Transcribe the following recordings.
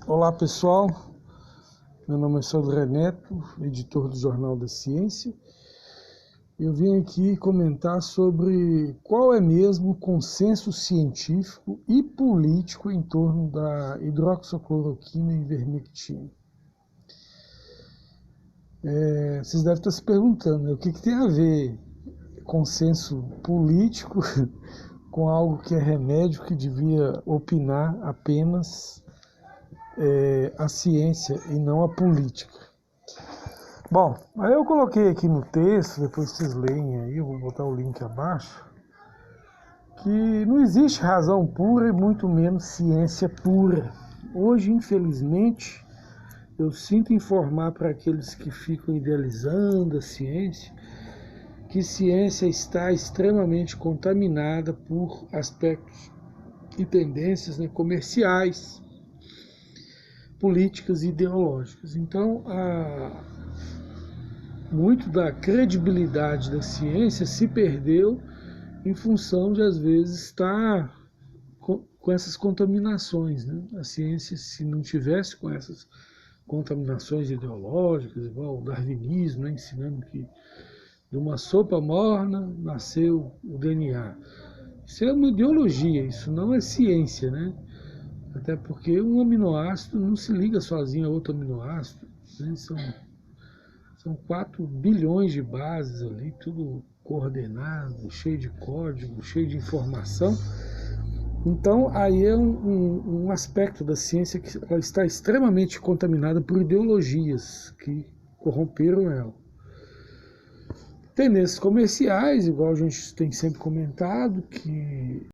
Olá pessoal, meu nome é Sodré Neto, editor do Jornal da Ciência. Eu vim aqui comentar sobre qual é mesmo o consenso científico e político em torno da hidroxicloroquina e ivermectina. Vocês devem estar se perguntando, né, o que tem a ver consenso político com algo que é remédio que devia opinar apenas a ciência e não a política. Bom, aí eu coloquei aqui no texto, depois vocês leem aí, eu vou botar o link abaixo, que não existe razão pura e muito menos ciência pura. Hoje, infelizmente, eu sinto informar para aqueles que ficam idealizando a ciência, que ciência está extremamente contaminada por aspectos e tendências, né, comerciais, políticas e ideológicas. Então, muito da credibilidade da ciência se perdeu em função de, às vezes, estar com essas contaminações, né? A ciência, se não tivesse com essas contaminações ideológicas, igual o darwinismo, né, ensinando que de uma sopa morna nasceu o DNA. Isso é uma ideologia, isso não é ciência, né? Até porque um aminoácido não se liga sozinho a outro aminoácido, né? São 4 bilhões de bases ali, tudo coordenado, cheio de código, cheio de informação. Então, aí é um aspecto da ciência que ela está extremamente contaminada por ideologias que corromperam ela. Tendências comerciais, igual a gente tem sempre comentado, que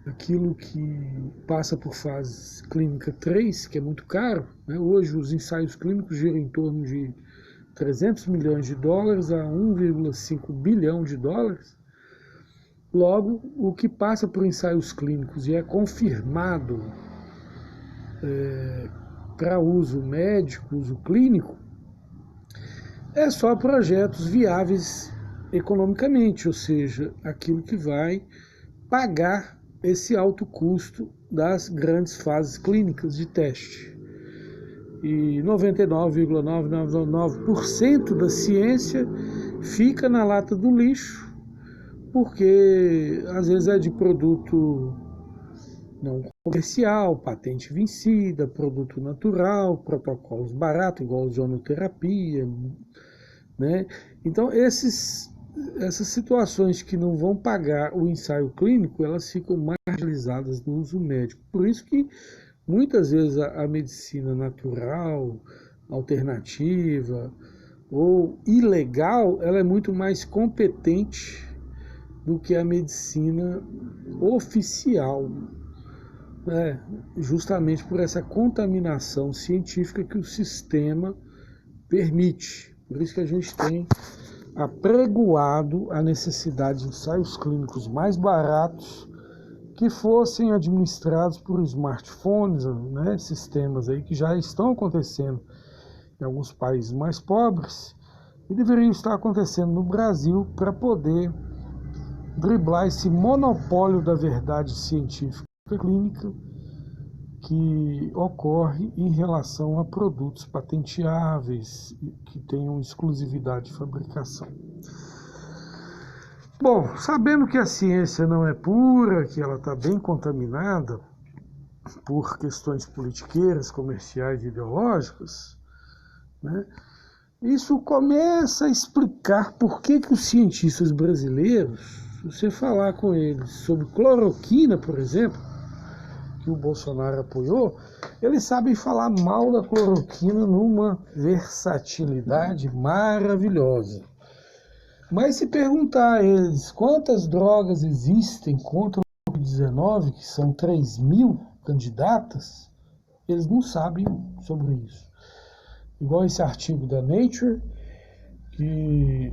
aquilo que passa por fase clínica 3, que é muito caro, né? Hoje os ensaios clínicos giram em torno de 300 milhões de dólares a 1,5 bilhão de dólares. Logo, o que passa por ensaios clínicos e é confirmado para uso médico, uso clínico, é só projetos viáveis economicamente, ou seja, aquilo que vai pagar esse alto custo das grandes fases clínicas de teste. E 99,999% da ciência fica na lata do lixo, porque às vezes é de produto não comercial, patente vencida, produto natural, protocolos baratos, igual a ozonoterapia, né? Então essas situações que não vão pagar o ensaio clínico, elas ficam marginalizadas no uso médico. Por isso que muitas vezes a medicina natural, alternativa ou ilegal, ela é muito mais competente do que a medicina oficial, né? Justamente por essa contaminação científica que o sistema permite. Por isso que a gente tem apregoado a necessidade de ensaios clínicos mais baratos que fossem administrados por smartphones, né, sistemas aí que já estão acontecendo em alguns países mais pobres e deveriam estar acontecendo no Brasil para poder driblar esse monopólio da verdade científica e clínica que ocorre em relação a produtos patenteáveis que tenham exclusividade de fabricação. Bom, sabendo que a ciência não é pura, que ela está bem contaminada por questões politiqueiras, comerciais e ideológicas, né, isso começa a explicar por que os cientistas brasileiros, se você falar com eles sobre cloroquina, por exemplo, que o Bolsonaro apoiou, eles sabem falar mal da cloroquina numa versatilidade maravilhosa. Mas se perguntar a eles quantas drogas existem contra o Covid-19, que são 3.000 candidatas, eles não sabem sobre isso. Igual esse artigo da Nature, que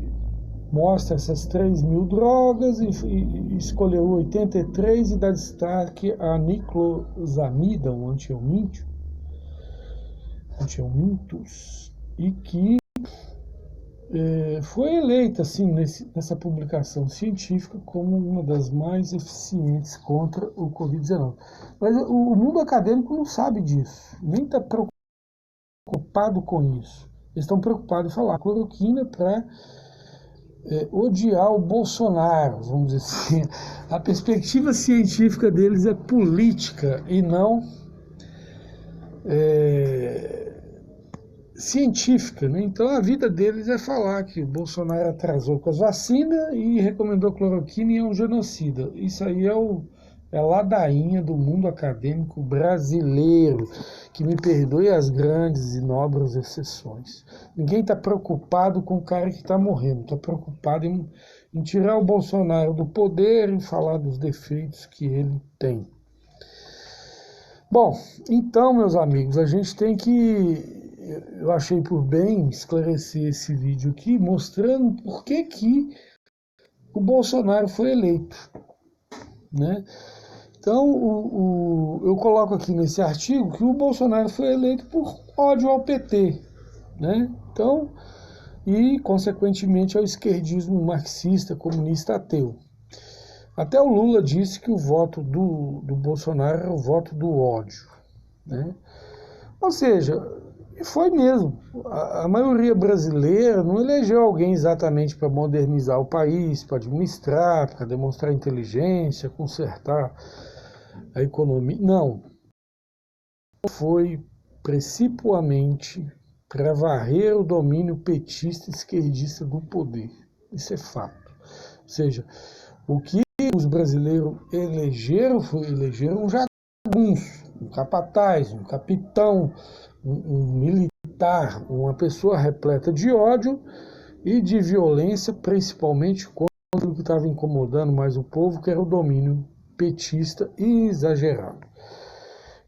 mostra essas 3.000 drogas e escolheu 83 e dá destaque a niclosamida, um antiemintus, e que foi eleita, assim, nessa publicação científica como uma das mais eficientes contra o Covid-19. Mas o mundo acadêmico não sabe disso, nem está preocupado com isso. Eles estão preocupados em falar cloroquina para odiar o Bolsonaro, vamos dizer assim. A perspectiva científica deles é política e não científica, né? Então a vida deles é falar que o Bolsonaro atrasou com as vacinas e recomendou cloroquina e é um genocida. Isso aí é a ladainha do mundo acadêmico brasileiro, que me perdoe as grandes e nobres exceções. Ninguém está preocupado com o cara que está morrendo, está preocupado em tirar o Bolsonaro do poder e falar dos defeitos que ele tem. Bom, então, meus amigos, a gente tem que... Eu achei por bem esclarecer esse vídeo aqui, mostrando por que o Bolsonaro foi eleito, né? Então, eu coloco aqui nesse artigo que o Bolsonaro foi eleito por ódio ao PT, né? Então, e, consequentemente, ao esquerdismo marxista, comunista, ateu. Até o Lula disse que o voto do Bolsonaro era o voto do ódio, né? Ou seja, foi mesmo. A maioria brasileira não elegeu alguém exatamente para modernizar o país, para administrar, para demonstrar inteligência, consertar a economia. Não. Foi principalmente para varrer o domínio petista e esquerdista do poder. Isso é fato. Ou seja, o que os brasileiros elegeram um jagunço, um capataz, um capitão, um militar, uma pessoa repleta de ódio e de violência, principalmente contra o que estava incomodando mais o povo, que era o domínio petista e exagerado.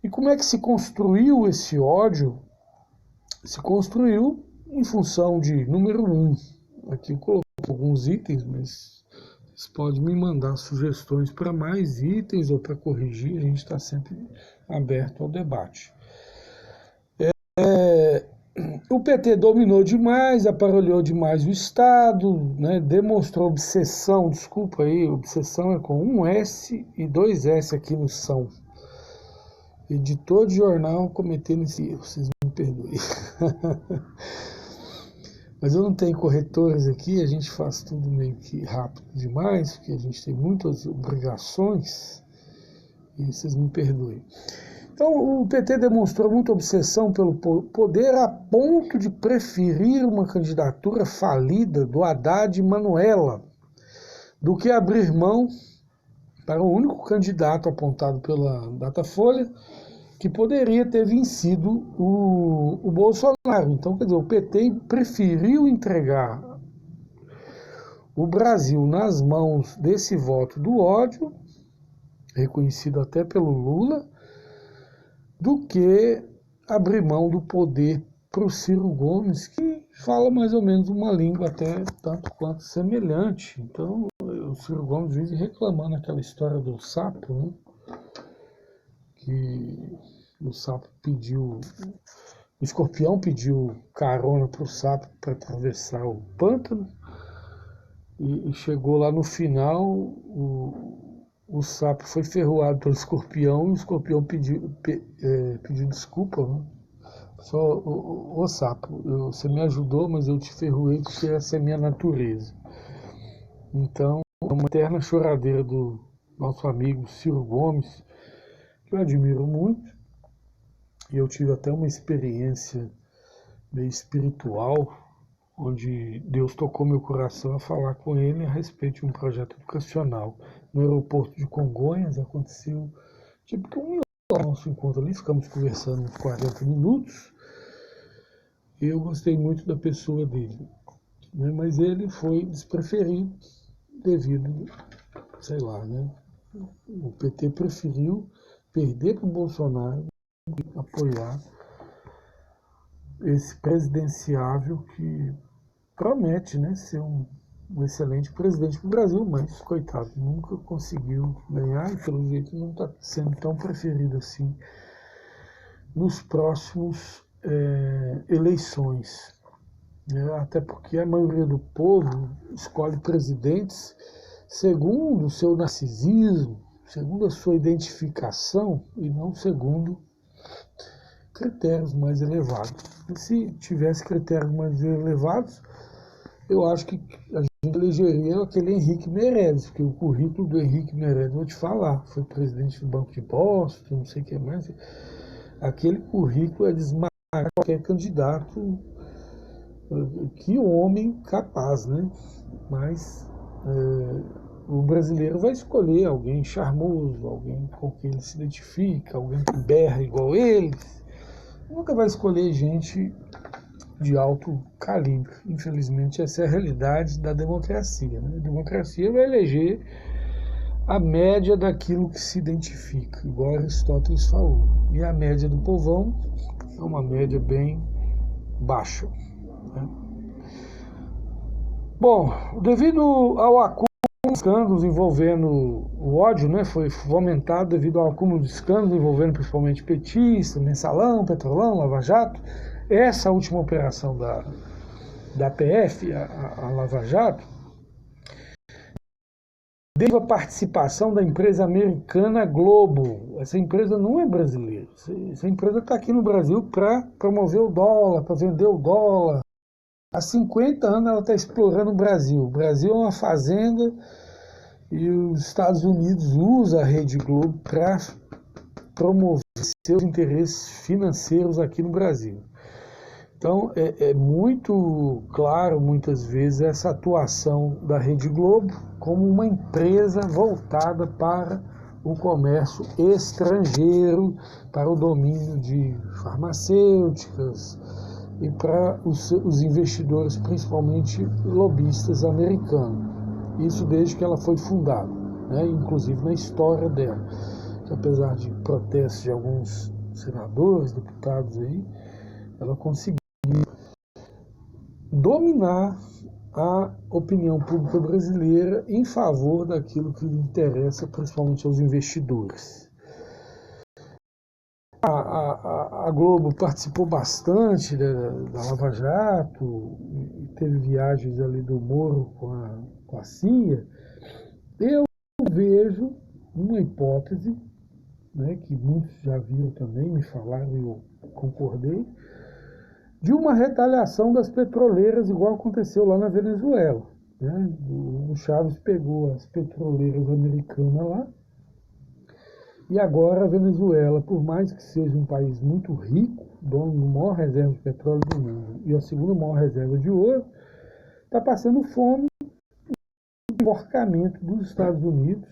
E como é que se construiu esse ódio? Se construiu em função de, número 1, aqui eu coloquei alguns itens, mas vocês podem me mandar sugestões para mais itens ou para corrigir, a gente está sempre aberto ao debate. O PT dominou demais, aparelhou demais o Estado, né, demonstrou obsessão, desculpa aí, obsessão é com um S e 2 S aqui no são. Editor de jornal cometendo esse erro, vocês me perdoem. Mas eu não tenho corretores aqui, a gente faz tudo meio que rápido demais, porque a gente tem muitas obrigações, e vocês me perdoem. Então, o PT demonstrou muita obsessão pelo poder a ponto de preferir uma candidatura falida do Haddad e Manuela do que abrir mão para o único candidato apontado pela Datafolha que poderia ter vencido o Bolsonaro. Então, quer dizer, o PT preferiu entregar o Brasil nas mãos desse voto do ódio, reconhecido até pelo Lula, do que abrir mão do poder para o Ciro Gomes, que fala mais ou menos uma língua até tanto quanto semelhante. Então, o Ciro Gomes vive reclamando aquela história do sapo, né? Que o sapo pediu, o escorpião pediu carona para o sapo para atravessar o pântano, e chegou lá no final, o sapo foi ferroado pelo escorpião e o escorpião pediu desculpa, né? Só o sapo, você me ajudou, mas eu te ferroei porque essa é a minha natureza. Então, é uma eterna choradeira do nosso amigo Ciro Gomes, que eu admiro muito, e eu tive até uma experiência meio espiritual, onde Deus tocou meu coração a falar com ele a respeito de um projeto educacional. No aeroporto de Congonhas aconteceu, tipo que nosso encontro ali, ficamos conversando uns 40 minutos, e eu gostei muito da pessoa dele, né? Mas ele foi despreferido devido, sei lá, né? O PT preferiu perder para o Bolsonaro e apoiar esse presidenciável que promete, né, ser um excelente presidente para o Brasil, mas, coitado, nunca conseguiu ganhar e, pelo jeito, não está sendo tão preferido assim nos próximos eleições. Até porque a maioria do povo escolhe presidentes segundo o seu narcisismo, segundo a sua identificação e não segundo critérios mais elevados. E se tivesse critérios mais elevados, eu acho que a gente elegeria aquele Henrique Meirelles, porque o currículo do Henrique Meirelles, vou te falar, foi presidente do Banco de Boston, não sei o que mais. Aquele currículo é desmarcar qualquer candidato. Que homem capaz, né? Mas o brasileiro vai escolher alguém charmoso, alguém com quem ele se identifica, alguém que berra igual ele. Nunca vai escolher gente de alto calibre. Infelizmente, essa é a realidade da democracia. Né? A democracia vai eleger a média daquilo que se identifica, igual Aristóteles falou. E a média do povão é uma média bem baixa. Né? Bom, devido ao acúmulo de escândalos envolvendo o ódio, né, foi fomentado devido ao acúmulo de escândalos envolvendo principalmente petistas, Mensalão, Petrolão, Lava Jato. Essa última operação da PF, a Lava Jato, teve a participação da empresa americana Globo. Essa empresa não é brasileira. Essa empresa está aqui no Brasil para promover o dólar, para vender o dólar. Há 50 anos ela está explorando o Brasil. O Brasil é uma fazenda e os Estados Unidos usam a Rede Globo para promover seus interesses financeiros aqui no Brasil. Então é muito claro, muitas vezes, essa atuação da Rede Globo como uma empresa voltada para o comércio estrangeiro, para o domínio de farmacêuticas e para os investidores, principalmente lobistas americanos. Isso desde que ela foi fundada, né? Inclusive na história dela, que apesar de protestos de alguns senadores, deputados aí, ela conseguiu dominar a opinião pública brasileira em favor daquilo que lhe interessa, principalmente aos investidores. A Globo participou bastante da Lava Jato, teve viagens ali do Moro com a CIA. Eu vejo uma hipótese, né, que muitos já viram também, me falaram e eu concordei, de uma retaliação das petroleiras, igual aconteceu lá na Venezuela. Né? O Chávez pegou as petroleiras americanas lá, e agora a Venezuela, por mais que seja um país muito rico, dono da maior reserva de petróleo do mundo e a segunda maior reserva de ouro, está passando fome e enforcamento dos Estados Unidos,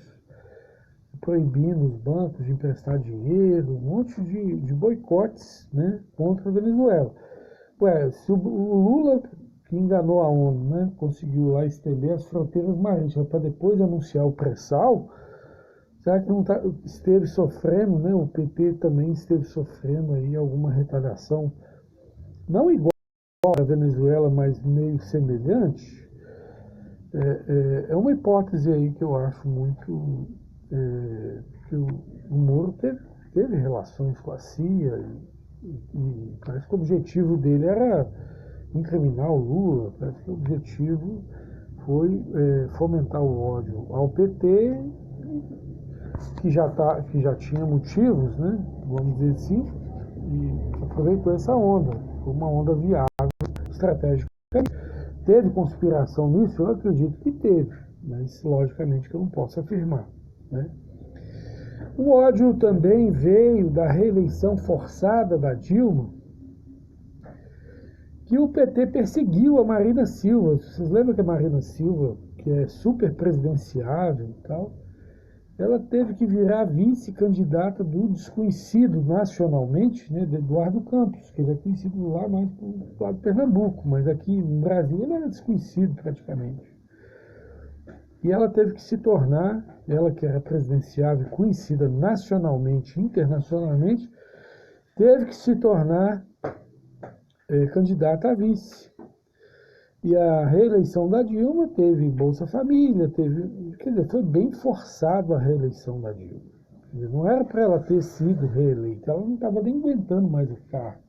proibindo os bancos de emprestar dinheiro, um monte de boicotes, né, contra a Venezuela. Ué, se o Lula, que enganou a ONU, né, conseguiu lá estender as fronteiras marítimas para depois anunciar o pré-sal, será que não esteve sofrendo, né? O PT também esteve sofrendo aí alguma retaliação, não igual a Venezuela, mas meio semelhante? É uma hipótese aí que eu acho muito que o Moro teve relações com a CIA e parece que o objetivo dele era incriminar o Lula, parece que o objetivo foi fomentar o ódio ao PT, que já tinha motivos, né, vamos dizer assim, e aproveitou essa onda, foi uma onda viável, estratégica. Teve conspiração nisso? Eu acredito que teve, mas logicamente que eu não posso afirmar. Né? O ódio também veio da reeleição forçada da Dilma, que o PT perseguiu a Marina Silva. Vocês lembram que a Marina Silva, que é super presidenciável e tal, ela teve que virar vice-candidata do desconhecido nacionalmente, né, de Eduardo Campos, que ele é conhecido lá mais do lado de Pernambuco, mas aqui no Brasil ele era desconhecido praticamente. E ela teve que se tornar, ela que era presidenciável, conhecida nacionalmente, internacionalmente, teve que se tornar candidata a vice. E a reeleição da Dilma teve Bolsa Família, quer dizer, foi bem forçado a reeleição da Dilma. Quer dizer, não era para ela ter sido reeleita, ela não estava nem aguentando mais o cargo.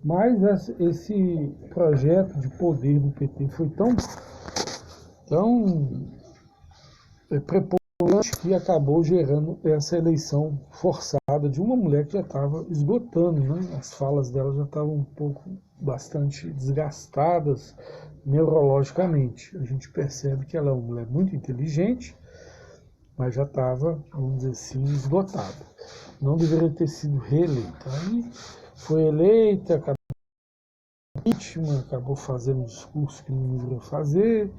Mas esse projeto de poder do PT foi tão preponderante que acabou gerando essa eleição forçada de uma mulher que já estava esgotando, né? As falas dela já estavam um pouco, bastante desgastadas neurologicamente. A gente percebe que ela é uma mulher muito inteligente, mas já estava, vamos dizer assim, esgotada. Não deveria ter sido reeleita. Aí foi eleita, acabou vítima, acabou fazendo um discurso que não deveria fazer.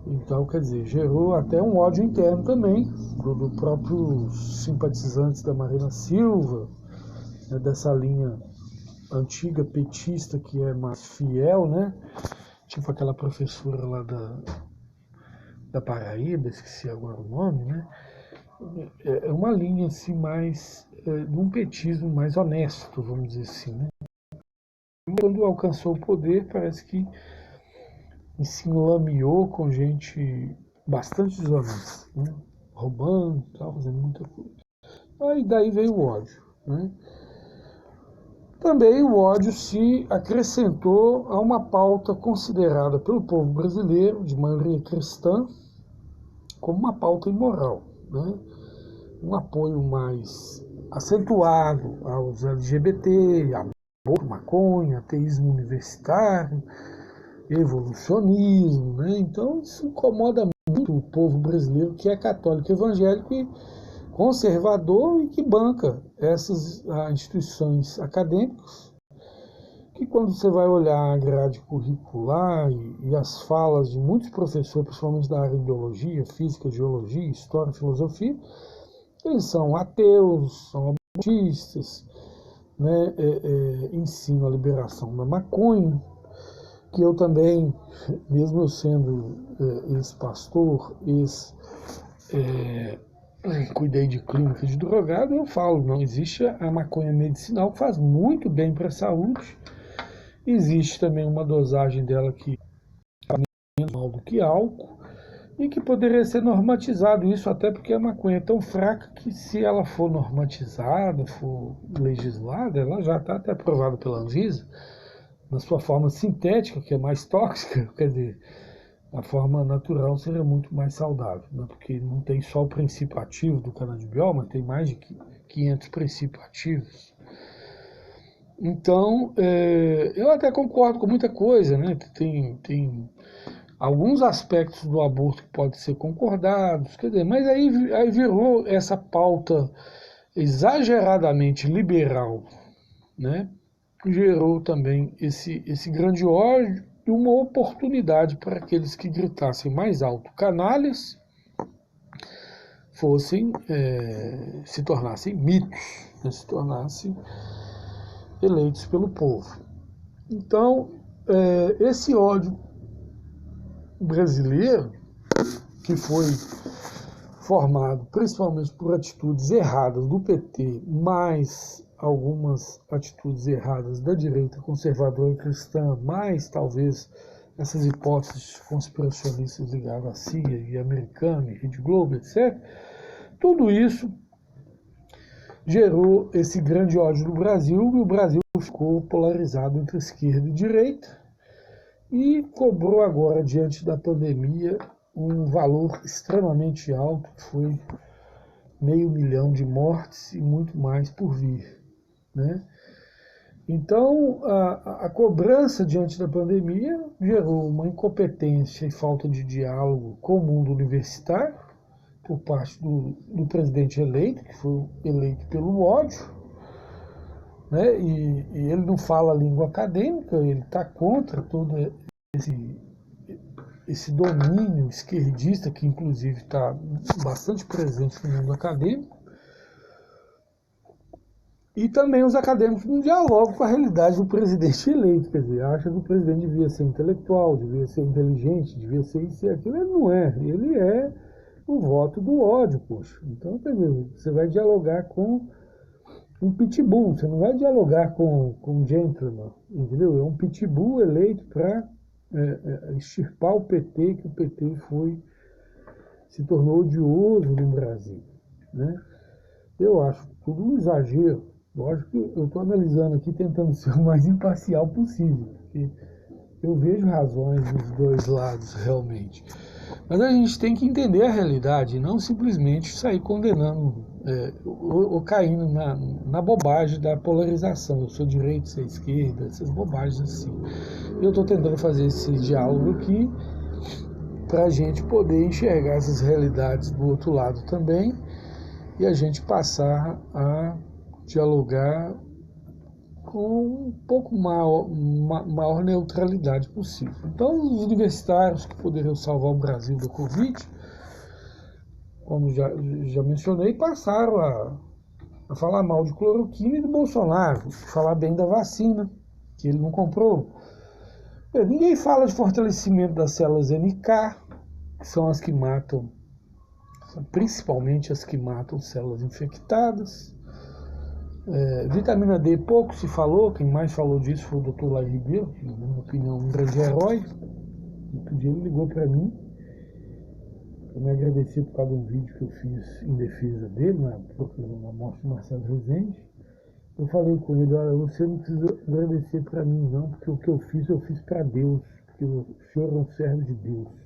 Então, quer dizer, gerou até um ódio interno também, do próprios simpatizantes da Marina Silva, né, dessa linha antiga petista que é mais fiel, né? Tipo aquela professora lá da Paraíba, esqueci agora o nome, né? É uma linha assim mais de um petismo mais honesto, vamos dizer assim, né? Quando alcançou o poder, parece que se enlameou com gente bastante desonesta, né? Roubando, tal, fazendo muita coisa. Aí daí veio o ódio, né? Também o ódio se acrescentou a uma pauta considerada pelo povo brasileiro, de maioria cristã, como uma pauta imoral, né? Um apoio mais acentuado aos LGBT, aborto, maconha, ateísmo universitário, evolucionismo, né? Então isso incomoda muito o povo brasileiro que é católico evangélico e conservador e que banca essas instituições acadêmicas que quando você vai olhar a grade curricular e as falas de muitos professores, principalmente da área de biologia, física, geologia, história, filosofia, eles são ateus, são abortistas, né? Ensinam a liberação da maconha, que eu também, mesmo eu sendo ex-pastor, cuidei de clínica de drogado, eu falo, não existe a maconha medicinal que faz muito bem para a saúde. Existe também uma dosagem dela que é menos mal do que álcool e que poderia ser normatizado isso, até porque a maconha é tão fraca que se ela for normatizada, for legislada, ela já está até aprovada pela Anvisa, na sua forma sintética, que é mais tóxica, quer dizer, a forma natural seria muito mais saudável, né? Porque não tem só o princípio ativo do canabidiol, mas tem mais de 500 princípios ativos. Então, eu até concordo com muita coisa, né? Tem alguns aspectos do aborto que podem ser concordados, quer dizer, mas aí virou essa pauta exageradamente liberal, né? Gerou também esse grande ódio e uma oportunidade para aqueles que gritassem mais alto, canalhas, se tornassem mitos, né? Se tornassem eleitos pelo povo. Então, esse ódio brasileiro, que foi formado principalmente por atitudes erradas do PT, mais algumas atitudes erradas da direita conservadora e cristã, mais talvez essas hipóteses conspiracionistas ligadas à CIA e americana, e Rede Globo, etc. Tudo isso gerou esse grande ódio no Brasil e o Brasil ficou polarizado entre esquerda e direita e cobrou agora, diante da pandemia, um valor extremamente alto, que foi 500 mil de mortes e muito mais por vir, né? Então, a cobrança diante da pandemia gerou uma incompetência e falta de diálogo com o mundo universitário por parte do presidente eleito, que foi eleito pelo ódio, né? E ele não fala a língua acadêmica, ele está contra todo esse domínio esquerdista que inclusive está bastante presente no mundo acadêmico, e também os acadêmicos não dialogam com a realidade do presidente eleito, quer dizer, acha que o presidente devia ser intelectual, devia ser inteligente, devia ser isso e aquilo, ele não é, ele é o voto do ódio, poxa. Então, quer dizer, você vai dialogar com um pitbull, você não vai dialogar com um gentleman, entendeu? É um pitbull eleito para extirpar o PT, que o PT se tornou odioso no Brasil, né? Eu acho tudo um exagero, Lógico que eu estou analisando aqui, tentando ser o mais imparcial possível, porque eu vejo razões dos dois lados realmente. Mas a gente tem que entender a realidade, e não simplesmente sair condenando ou caindo na bobagem da polarização. Eu sou direita, você é esquerda, essas bobagens assim. Eu estou tentando fazer esse diálogo aqui para a gente poder enxergar essas realidades do outro lado também e a gente passar a dialogar com um pouco maior neutralidade possível. Então, os universitários que poderiam salvar o Brasil do Covid, como já mencionei, passaram a falar mal de cloroquina e do Bolsonaro, falar bem da vacina, que ele não comprou. Ninguém fala de fortalecimento das células NK, que são as que matam, principalmente as que matam células infectadas. Vitamina D pouco se falou, quem mais falou disso foi o Dr. Lai Ribeiro, que na minha opinião é um grande herói. Outro dia ele ligou para mim, para me agradecer por causa de um vídeo que eu fiz em defesa dele, na morte de Marcelo Rezende. Eu falei com ele, olha, você não precisa agradecer para mim não, porque o que eu fiz para Deus, porque o senhor é um servo de Deus.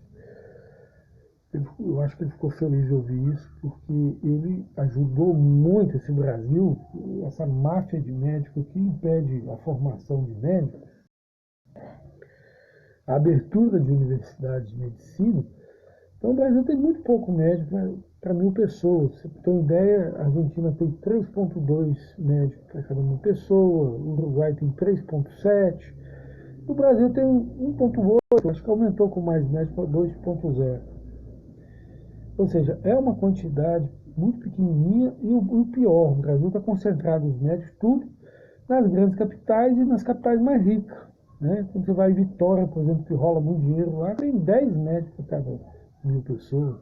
Eu acho que ele ficou feliz de ouvir isso, porque ele ajudou muito esse Brasil, essa máfia de médicos que impede a formação de médicos, a abertura de universidades de medicina. Então o Brasil tem muito pouco médico para 1.000 pessoas. Pra você ter uma ideia, a Argentina tem 3,2 médicos para cada 1.000 pessoas, o Uruguai tem 3,7, o Brasil tem 1,8, acho que aumentou com mais médicos para 2,0. Ou seja, é uma quantidade muito pequenininha e o pior, o Brasil está concentrado os médicos tudo nas grandes capitais e nas capitais mais ricas. Né? Quando você vai em Vitória, por exemplo, que rola muito dinheiro lá, tem 10 médicos a cada 1.000 pessoas.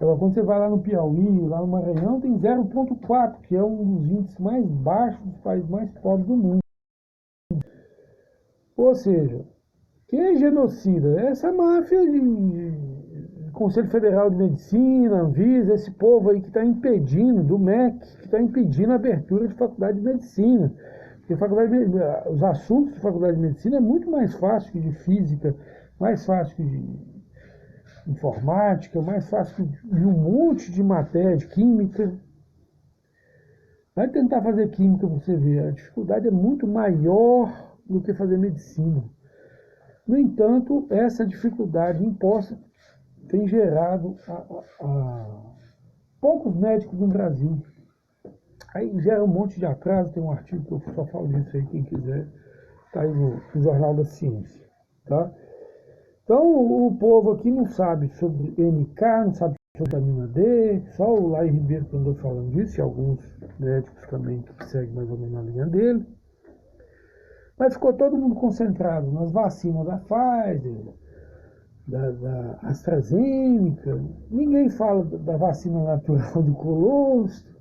Agora, quando você vai lá no Piauí, lá no Maranhão, tem 0,4, que é um dos índices mais baixos dos países mais pobres do mundo. Ou seja, quem é genocida? Essa máfia de Conselho Federal de Medicina, Anvisa, esse povo aí que está impedindo, do MEC, que está impedindo a abertura de faculdade de medicina. Porque os assuntos de faculdade de medicina é muito mais fácil que de física, mais fácil que de informática, mais fácil que de um monte de matéria, de química. Vai tentar fazer química para você ver, a dificuldade é muito maior do que fazer medicina. No entanto, essa dificuldade imposta tem gerado poucos médicos no Brasil. Aí gera um monte de atraso, tem um artigo que eu só falo disso aí, quem quiser, está aí no Jornal da Ciência. Tá? Então, o povo aqui não sabe sobre NK, não sabe sobre vitamina D, só o Lai Ribeiro que andou falando disso, e alguns médicos também que seguem mais ou menos a linha dele. Mas ficou todo mundo concentrado nas vacinas da Pfizer, da AstraZeneca, ninguém fala da vacina natural do colostro,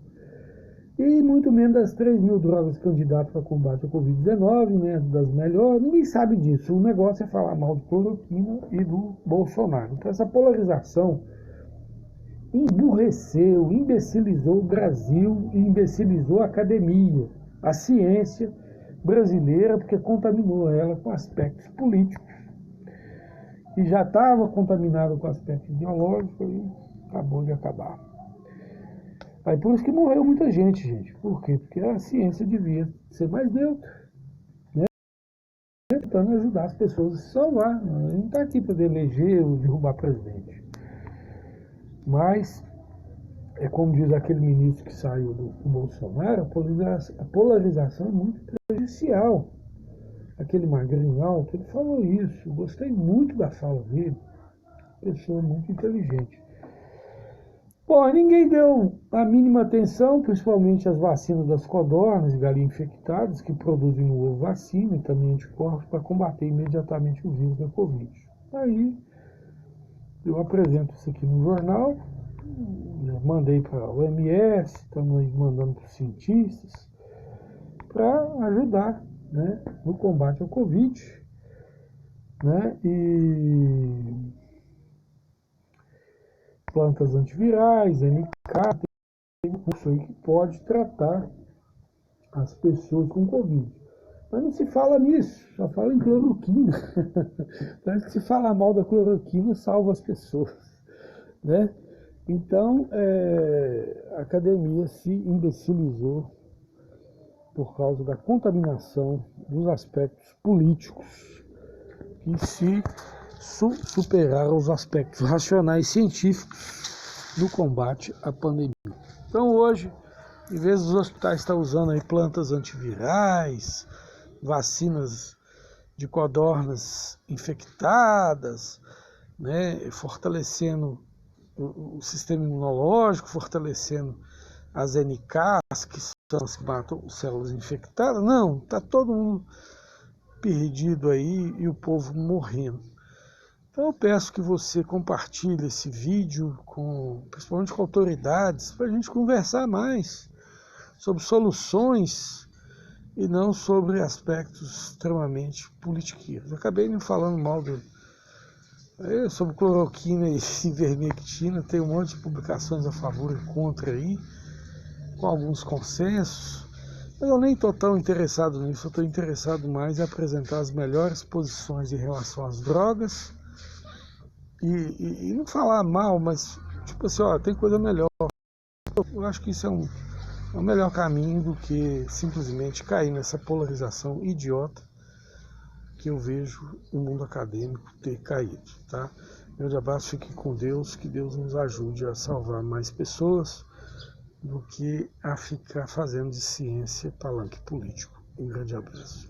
e muito menos das 3.000 drogas candidatas para combate à Covid-19, né, das melhores, ninguém sabe disso. O negócio é falar mal de cloroquina e do Bolsonaro. Então essa polarização emburreceu, imbecilizou o Brasil e imbecilizou a academia, a ciência brasileira, porque contaminou ela com aspectos políticos e já estava contaminado com aspecto ideológico e acabou de acabar. Aí por isso que morreu muita gente. Por quê? Porque a ciência devia ser mais neutra, né? Tentando ajudar as pessoas a se salvar. A gente não está aqui para eleger ou derrubar presidente. Mas, é como diz aquele ministro que saiu do Bolsonaro, a polarização é muito prejudicial. Aquele magrinho alto, ele falou isso. Eu gostei muito da fala dele. Pessoa muito inteligente. Bom, ninguém deu a mínima atenção, principalmente às vacinas das codornas e galinhas infectadas, que produzem no ovo vacina e também anticorpos para combater imediatamente o vírus da Covid. Aí, eu apresento isso aqui no jornal, mandei para a OMS, estamos mandando para os cientistas, para ajudar, né, no combate ao Covid, né, e plantas antivirais, NK, tem um curso aí que pode tratar as pessoas com Covid. Mas não se fala nisso, só fala em cloroquina. Parece que se falar mal da cloroquina salva as pessoas, né? Então, a academia se imbecilizou por causa da contaminação dos aspectos políticos que se superaram os aspectos racionais científicos no combate à pandemia. Então hoje, em vez dos hospitais estar usando aí plantas antivirais, vacinas de codornas infectadas, né, fortalecendo o sistema imunológico, fortalecendo as NKs, que são as que matam células infectadas. Não, está todo mundo perdido aí e o povo morrendo. Então eu peço que você compartilhe esse vídeo, principalmente com autoridades, para a gente conversar mais sobre soluções e não sobre aspectos extremamente politiqueiros. Eu acabei me falando mal sobre cloroquina e ivermectina, tem um monte de publicações a favor e contra aí, com alguns consensos, mas eu nem estou tão interessado nisso, eu estou interessado mais em apresentar as melhores posições em relação às drogas e não falar mal, mas tipo assim, ó, tem coisa melhor. Eu acho que isso é o melhor caminho do que simplesmente cair nessa polarização idiota que eu vejo o mundo acadêmico ter caído, tá? Grande abraço, fique com Deus, que Deus nos ajude a salvar mais pessoas do que a ficar fazendo de ciência palanque político. Um grande abraço.